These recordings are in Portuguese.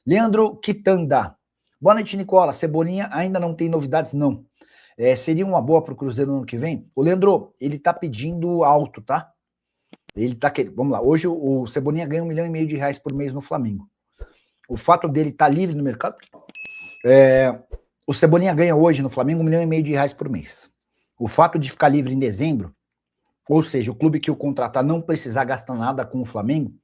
Leandro Quitanda. Boa noite, Nicola. Cebolinha ainda não tem novidades, não. Seria uma boa para o Cruzeiro no ano que vem? O Leandro, ele tá pedindo alto, tá? Ele tá querendo. Vamos lá. Hoje o Cebolinha ganha R$ 1,5 milhão por mês no Flamengo. O fato dele estar livre no mercado. O Cebolinha ganha hoje no Flamengo R$ 1,5 milhão por mês. O fato de ficar livre em dezembro, ou seja, o clube que o contratar não precisar gastar nada com o Flamengo,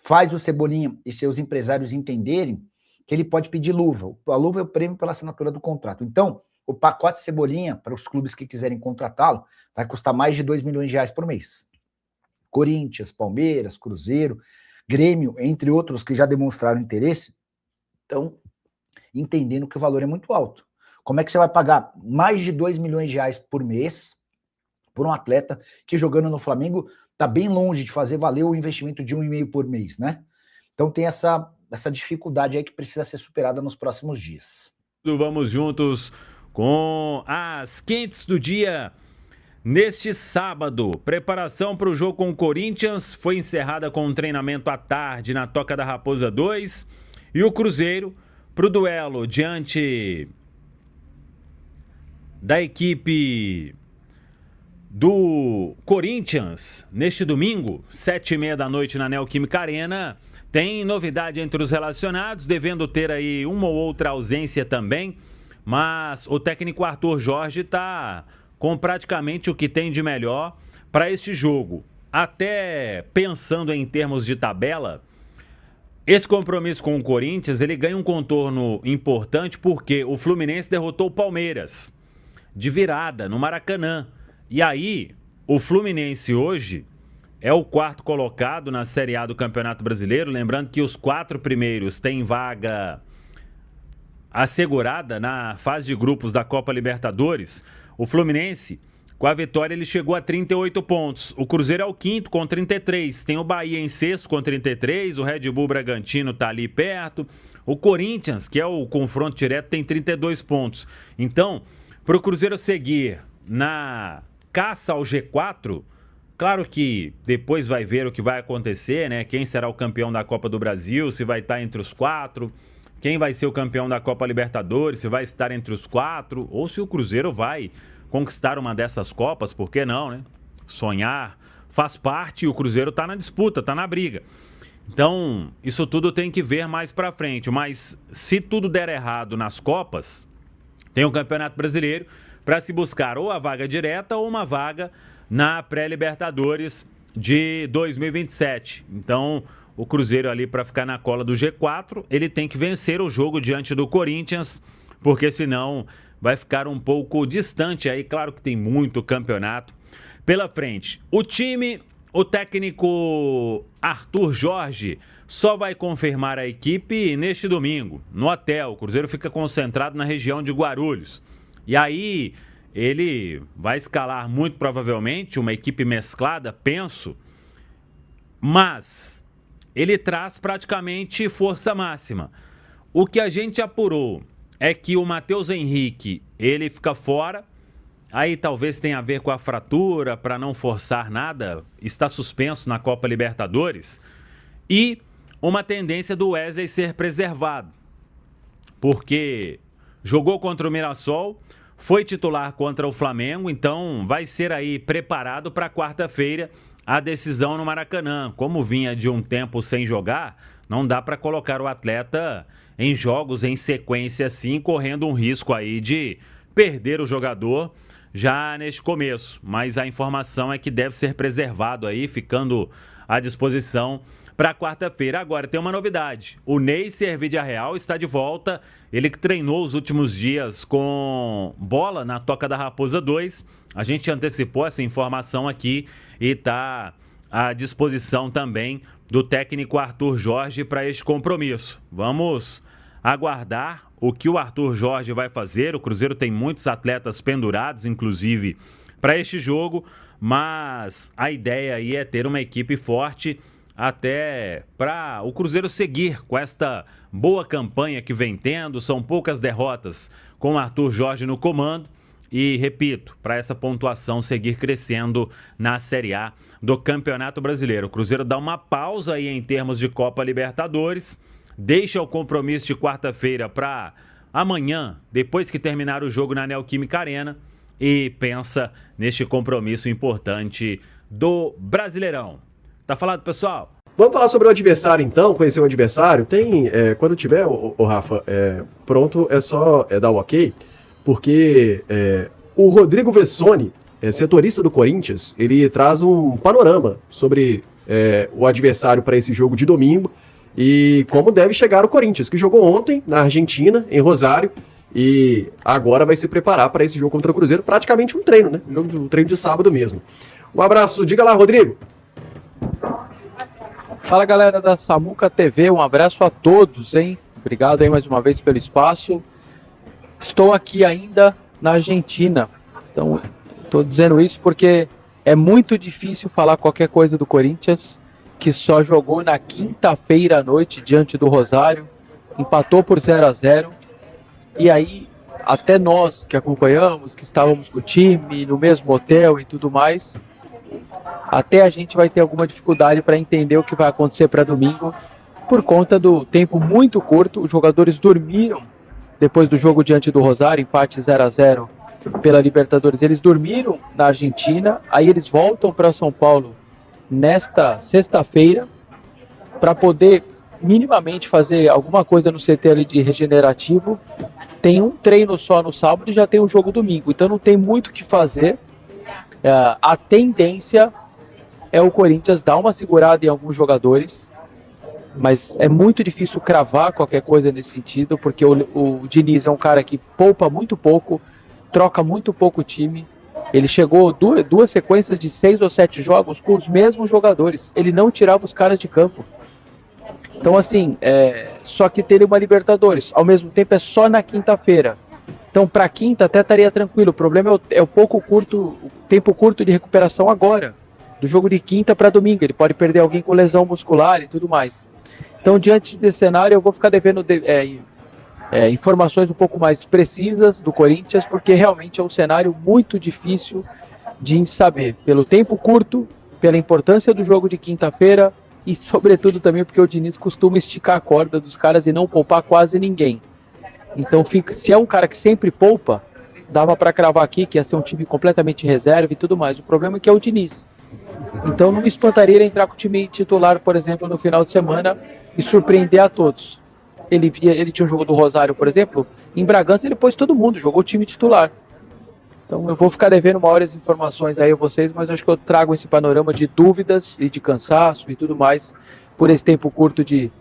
faz o Cebolinha e seus empresários entenderem que ele pode pedir luva. A luva é o prêmio pela assinatura do contrato. Então, o pacote Cebolinha, para os clubes que quiserem contratá-lo, vai custar mais de R$ 2 milhões por mês. Corinthians, Palmeiras, Cruzeiro, Grêmio, entre outros que já demonstraram interesse, estão entendendo que o valor é muito alto. Como é que você vai pagar mais de R$ 2 milhões por mês por um atleta que jogando no Flamengo está bem longe de fazer valer o investimento de 1,5 por mês, né? Então tem essa dificuldade aí que precisa ser superada nos próximos dias. Vamos juntos com as quentes do dia. Neste sábado, preparação para o jogo com o Corinthians foi encerrada com um treinamento à tarde na Toca da Raposa 2 e o Cruzeiro para o duelo diante da equipe do Corinthians neste domingo, 7h30 da noite na Neoquímica Arena. Tem novidade entre os relacionados, devendo ter aí uma ou outra ausência também, mas o técnico Arthur Jorge está com praticamente o que tem de melhor para este jogo. Até pensando em termos de tabela, esse compromisso com o Corinthians, ele ganha um contorno importante porque o Fluminense derrotou o Palmeiras de virada no Maracanã. E aí, o Fluminense hoje é o quarto colocado na Série A do Campeonato Brasileiro. Lembrando que os 4 primeiros têm vaga assegurada na fase de grupos da Copa Libertadores. O Fluminense, com a vitória, ele chegou a 38 pontos. O Cruzeiro é o quinto com 33. Tem o Bahia em sexto com 33. O Red Bull Bragantino está ali perto. O Corinthians, que é o confronto direto, tem 32 pontos. Então, para o Cruzeiro seguir na caça ao G4, claro que depois vai ver o que vai acontecer, né? Quem será o campeão da Copa do Brasil, se vai estar entre os 4, quem vai ser o campeão da Copa Libertadores, se vai estar entre os 4, ou se o Cruzeiro vai conquistar uma dessas Copas, por que não, né? Sonhar faz parte e o Cruzeiro tá na disputa, tá na briga. Então, isso tudo tem que ver mais pra frente, mas se tudo der errado nas Copas, tem o Campeonato Brasileiro para se buscar ou a vaga direta ou uma vaga na pré-Libertadores de 2027. Então, o Cruzeiro ali para ficar na cola do G4, ele tem que vencer o jogo diante do Corinthians, porque senão vai ficar um pouco distante aí. Claro que tem muito campeonato pela frente. O técnico Arthur Jorge só vai confirmar a equipe neste domingo, no hotel. O Cruzeiro fica concentrado na região de Guarulhos. E aí, ele vai escalar muito provavelmente uma equipe mesclada, penso, mas ele traz praticamente força máxima. O que a gente apurou é que o Matheus Henrique, ele fica fora, aí talvez tenha a ver com a fratura, para não forçar nada, está suspenso na Copa Libertadores, e uma tendência do Wesley ser preservado, porque jogou contra o Mirassol, foi titular contra o Flamengo, então vai ser aí preparado para quarta-feira a decisão no Maracanã. Como vinha de um tempo sem jogar, não dá para colocar o atleta em jogos em sequência assim, correndo um risco aí de perder o jogador já neste começo. Mas a informação é que deve ser preservado aí, ficando à disposição para quarta-feira. Agora tem uma novidade: o Neisser Vidiarreal está de volta. Ele que treinou os últimos dias com bola na Toca da Raposa 2. A gente antecipou essa informação aqui e está à disposição também do técnico Arthur Jorge para este compromisso. Vamos aguardar o que o Arthur Jorge vai fazer. O Cruzeiro tem muitos atletas pendurados, inclusive, para este jogo, mas a ideia aí é ter uma equipe forte até para o Cruzeiro seguir com esta boa campanha que vem tendo. São poucas derrotas com o Arthur Jorge no comando e, repito, para essa pontuação seguir crescendo na Série A do Campeonato Brasileiro. O Cruzeiro dá uma pausa aí em termos de Copa Libertadores, deixa o compromisso de quarta-feira para amanhã, depois que terminar o jogo na Neoquímica Arena, e pensa neste compromisso importante do Brasileirão. Tá falado, pessoal? Vamos falar sobre o adversário, então, conhecer o adversário. Tem, quando tiver, o Rafa, pronto, é só dar o ok, porque o Rodrigo Vessone, setorista do Corinthians, ele traz um panorama sobre o adversário para esse jogo de domingo e como deve chegar o Corinthians, que jogou ontem na Argentina, em Rosário, e agora vai se preparar para esse jogo contra o Cruzeiro, praticamente um treino, né? Um treino de sábado mesmo. Um abraço, diga lá, Rodrigo. Fala, galera da Samuca TV, um abraço a todos, hein? Obrigado aí mais uma vez pelo espaço. Estou aqui ainda na Argentina, então estou dizendo isso porque é muito difícil falar qualquer coisa do Corinthians, que só jogou na quinta-feira à noite diante do Rosário, empatou por 0-0, e aí até nós que acompanhamos, que estávamos com o time, no mesmo hotel e tudo mais, até a gente vai ter alguma dificuldade para entender o que vai acontecer para domingo, por conta do tempo muito curto. Os jogadores dormiram depois do jogo diante do Rosário, empate 0-0 pela Libertadores. Eles dormiram na Argentina, aí eles voltam para São Paulo nesta sexta-feira para poder minimamente fazer alguma coisa no CT ali de regenerativo. Tem um treino só no sábado e já tem um jogo domingo, então não tem muito o que fazer. A tendência é o Corinthians dar uma segurada em alguns jogadores, mas é muito difícil cravar qualquer coisa nesse sentido, porque o Diniz é um cara que poupa muito pouco, troca muito pouco o time. Ele chegou duas sequências de 6 ou 7 jogos com os mesmos jogadores, ele não tirava os caras de campo. Então assim, só que teria uma Libertadores, ao mesmo tempo é só na quinta-feira. Então para quinta até estaria tranquilo, o problema é o tempo curto de recuperação agora, do jogo de quinta para domingo. Ele pode perder alguém com lesão muscular e tudo mais. Então diante desse cenário eu vou ficar devendo informações um pouco mais precisas do Corinthians, porque realmente é um cenário muito difícil de saber, pelo tempo curto, pela importância do jogo de quinta-feira e sobretudo também porque o Diniz costuma esticar a corda dos caras e não poupar quase ninguém. Então se é um cara que sempre poupa, dava para cravar aqui que ia ser um time completamente reserva e tudo mais. O problema é que é o Diniz. Então não me espantaria ele entrar com o time titular, por exemplo, no final de semana e surpreender a todos. Ele tinha um jogo do Rosário, por exemplo, em Bragança ele pôs todo mundo, jogou o time titular. Então eu vou ficar devendo maiores informações aí a vocês, mas acho que eu trago esse panorama de dúvidas e de cansaço e tudo mais por esse tempo curto de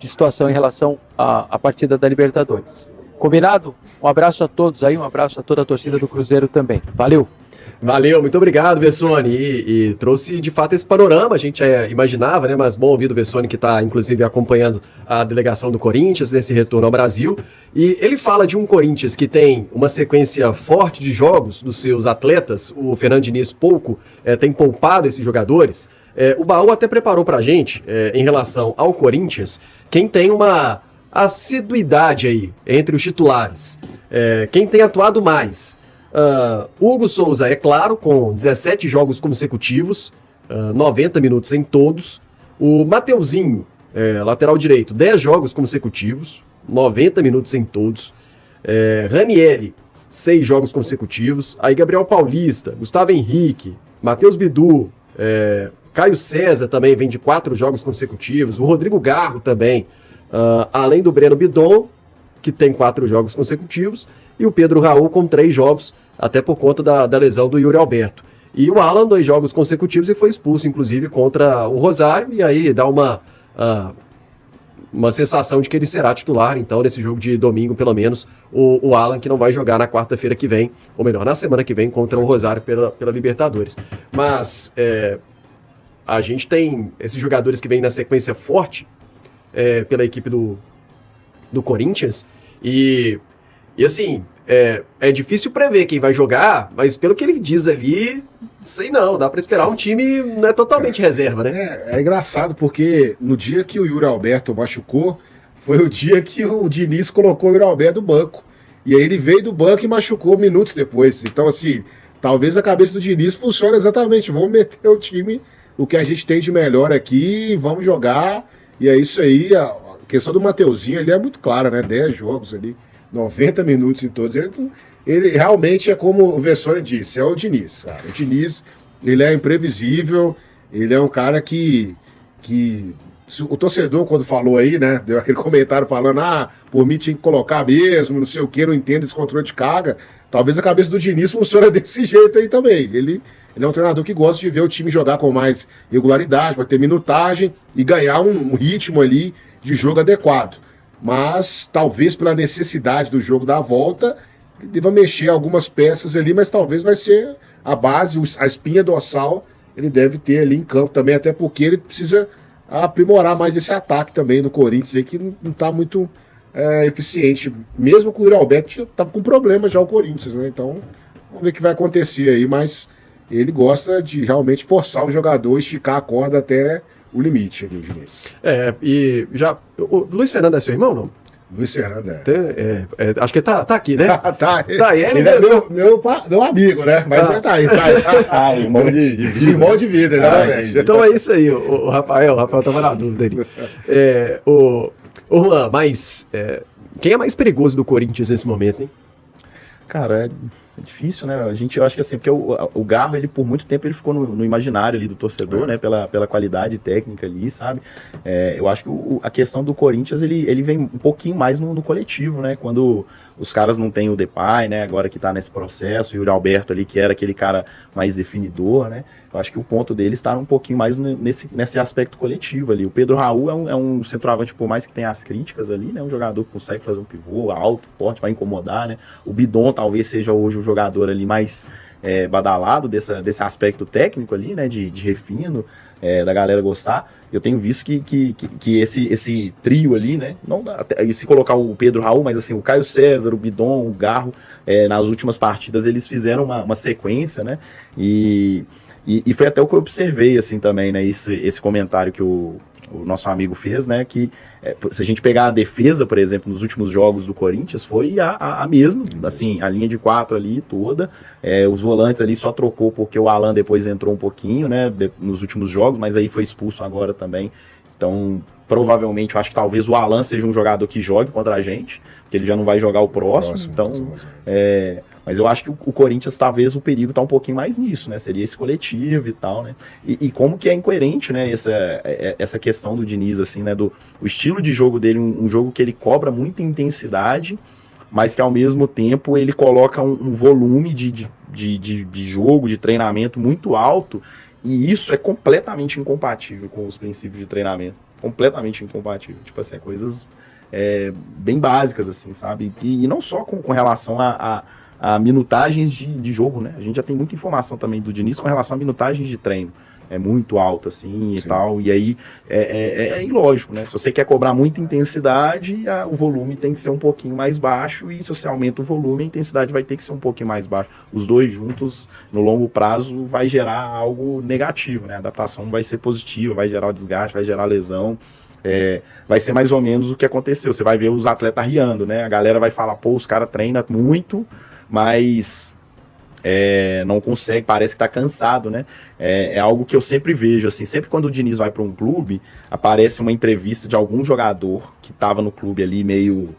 situação em relação à partida da Libertadores. Combinado? Um abraço a todos aí, um abraço a toda a torcida do Cruzeiro também. Valeu! Valeu, muito obrigado, Vessone, e trouxe de fato esse panorama, a gente imaginava, né, mas bom ouvir do Vessone que está inclusive acompanhando a delegação do Corinthians nesse retorno ao Brasil, e ele fala de um Corinthians que tem uma sequência forte de jogos dos seus atletas, o Fernando Diniz tem poupado esses jogadores. O Baú até preparou pra gente, em relação ao Corinthians, quem tem uma assiduidade aí entre os titulares, quem tem atuado mais. Hugo Souza, é claro, com 17 jogos consecutivos, 90 minutos em todos. O Mateuzinho, lateral direito, 10 jogos consecutivos, 90 minutos em todos. Ranieri, 6 jogos consecutivos. Aí Gabriel Paulista, Gustavo Henrique, Matheus Bidu, Caio César também vem de 4 jogos consecutivos. O Rodrigo Garro também, além do Breno Bidon, que tem 4 jogos consecutivos. E o Pedro Raul com 3 jogos, até por conta da lesão do Yuri Alberto. E o Alan, 2 jogos consecutivos e foi expulso, inclusive, contra o Rosário, e aí dá uma sensação de que ele será titular, então, nesse jogo de domingo, pelo menos, o Alan, que não vai jogar na quarta-feira que vem, ou melhor, na semana que vem, contra o Rosário pela Libertadores. Mas a gente tem esses jogadores que vêm na sequência forte pela equipe do Corinthians, e assim, é difícil prever quem vai jogar, mas pelo que ele diz ali, sei não, dá pra esperar um time não é totalmente reserva, né? É engraçado, porque no dia que o Yuri Alberto machucou, foi o dia que o Diniz colocou o Yuri Alberto no banco. E aí ele veio do banco e machucou minutos depois. Então, assim, talvez a cabeça do Diniz funcione exatamente. Vamos meter o time, o que a gente tem de melhor aqui, vamos jogar. E é isso aí. A questão do Mateuzinho, ele é muito clara, né? 10 jogos ali, 90 minutos em todos. Ele realmente é como o Vessone disse, é o Diniz. Cara. O Diniz, ele é imprevisível, ele é um cara que o torcedor, quando falou aí, né, deu aquele comentário falando, por mim tinha que colocar mesmo, não sei o que, não entendo esse controle de carga. Talvez a cabeça do Diniz funcione desse jeito aí também. Ele é um treinador que gosta de ver o time jogar com mais regularidade, vai ter minutagem e ganhar um ritmo ali de jogo adequado. Mas talvez pela necessidade do jogo da volta, ele deva mexer algumas peças ali, mas talvez vai ser a base, a espinha dorsal, ele deve ter ali em campo também, até porque ele precisa aprimorar mais esse ataque também do Corinthians aí, que não está muito eficiente. Mesmo com o Yuri Alberto estava com problema já o Corinthians, né? Então, vamos ver o que vai acontecer aí, mas ele gosta de realmente forçar o jogador, esticar a corda até o limite ali, o Diniz. E já... O Luiz Fernando é seu irmão, não? Luiz Fernando acho que tá aqui, né? Tá aí, ele é meu amigo, né? Mas ele tá aí. Irmão de vida. Irmão de vida, exatamente. Então é isso aí, o Rafael tava na dúvida ali. O Juan, mas quem é mais perigoso do Corinthians nesse momento, hein? Cara, é difícil, né? Eu acho que assim, porque o Garro, ele por muito tempo ele ficou no imaginário ali do torcedor, né? Pela qualidade técnica ali, sabe? Eu acho que a questão do Corinthians, ele vem um pouquinho mais no coletivo, né? Quando os caras não têm o Depay, né? Agora que tá nesse processo, e o Yuri Alberto ali, que era aquele cara mais definidor, né? Eu acho que o ponto dele está um pouquinho mais nesse aspecto coletivo ali. O Pedro Raul é um centroavante, por mais que tenha as críticas ali, né? Um jogador que consegue fazer um pivô alto, forte, vai incomodar, né? O Bidon talvez seja hoje o jogador ali mais badalado desse aspecto técnico ali, né? De refino, da galera gostar. Eu tenho visto que esse trio ali, né? Não dá, se colocar o Pedro Raul, mas assim, o Caio César, o Bidon, o Garro, nas últimas partidas eles fizeram uma sequência, né? E foi até o que eu observei, assim, também, né, esse comentário que o nosso amigo fez, né, que se a gente pegar a defesa, por exemplo, nos últimos jogos do Corinthians, foi a mesma, assim, a linha de 4 ali toda, os volantes ali só trocou porque o Alan depois entrou um pouquinho, né, nos últimos jogos, mas aí foi expulso agora também, então provavelmente eu acho que talvez o Alan seja um jogador que jogue contra a gente, porque ele já não vai jogar o próximo. Então, mas eu acho que o Corinthians, talvez o perigo tá um pouquinho mais nisso, né? Seria esse coletivo e tal, né? E como que é incoerente, né? Essa questão do Diniz, assim, né? O estilo de jogo dele, um jogo que ele cobra muita intensidade, mas que ao mesmo tempo ele coloca um volume de jogo, de treinamento muito alto, e isso é completamente incompatível com os princípios de treinamento. Completamente incompatível. Tipo assim, coisas bem básicas, assim, sabe? E não só com relação a minutagens de jogo, né? A gente já tem muita informação também do Diniz com relação a minutagens de treino. É muito alta, assim, e tal. E aí, ilógico, né? Se você quer cobrar muita intensidade, o volume tem que ser um pouquinho mais baixo, e se você aumenta o volume, a intensidade vai ter que ser um pouquinho mais baixa. Os dois juntos, no longo prazo, vai gerar algo negativo, né? A adaptação vai ser positiva, vai gerar o desgaste, vai gerar lesão. Vai ser mais ou menos o que aconteceu. Você vai ver os atletas riando, né? A galera vai falar, pô, os caras treinam muito, mas não consegue, parece que tá cansado, né? É algo que eu sempre vejo, assim, sempre quando o Diniz vai para um clube, aparece uma entrevista de algum jogador que tava no clube ali meio...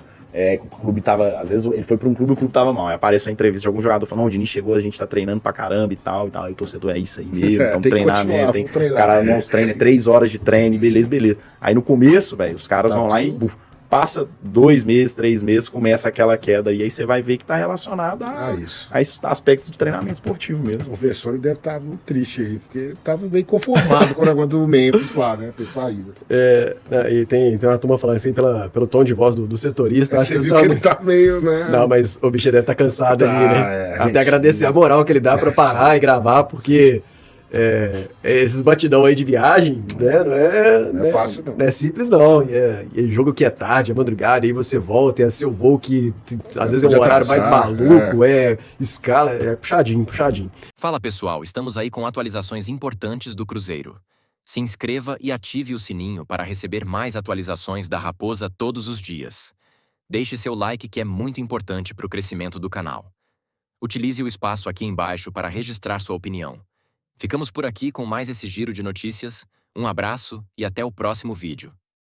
o clube tava, às vezes ele foi para um clube e o clube tava mal, aí aparece uma entrevista de algum jogador falando, não, o Diniz chegou, a gente tá treinando pra caramba e tal, e o torcedor é isso aí mesmo, vamos treinar mesmo, o cara não treina, 3 horas de treino, beleza. Aí no começo, velho, os caras vão lá e passa 2 meses, 3 meses, começa aquela queda, e aí você vai ver que tá relacionado a aspectos de treinamento esportivo mesmo. O Vessone deve estar muito triste aí, porque tava bem conformado com o negócio do Memphis lá, né, ter saído. E tem uma turma falando assim, pelo tom de voz do setorista. Você viu que ele tá meio, né? Não, mas o bicho deve estar cansado ali, né? Até agradecer a moral que ele dá pra parar e gravar, porque... esses batidão aí de viagem, né? Não é fácil, não. Não é simples, não. E jogo que é tarde, é madrugada, aí você volta, é seu voo que às vezes é um horário mais maluco, escala, puxadinho. Fala pessoal, estamos aí com atualizações importantes do Cruzeiro. Se inscreva e ative o sininho para receber mais atualizações da Raposa todos os dias. Deixe seu like que é muito importante para o crescimento do canal. Utilize o espaço aqui embaixo para registrar sua opinião. Ficamos por aqui com mais esse giro de notícias. Um abraço e até o próximo vídeo.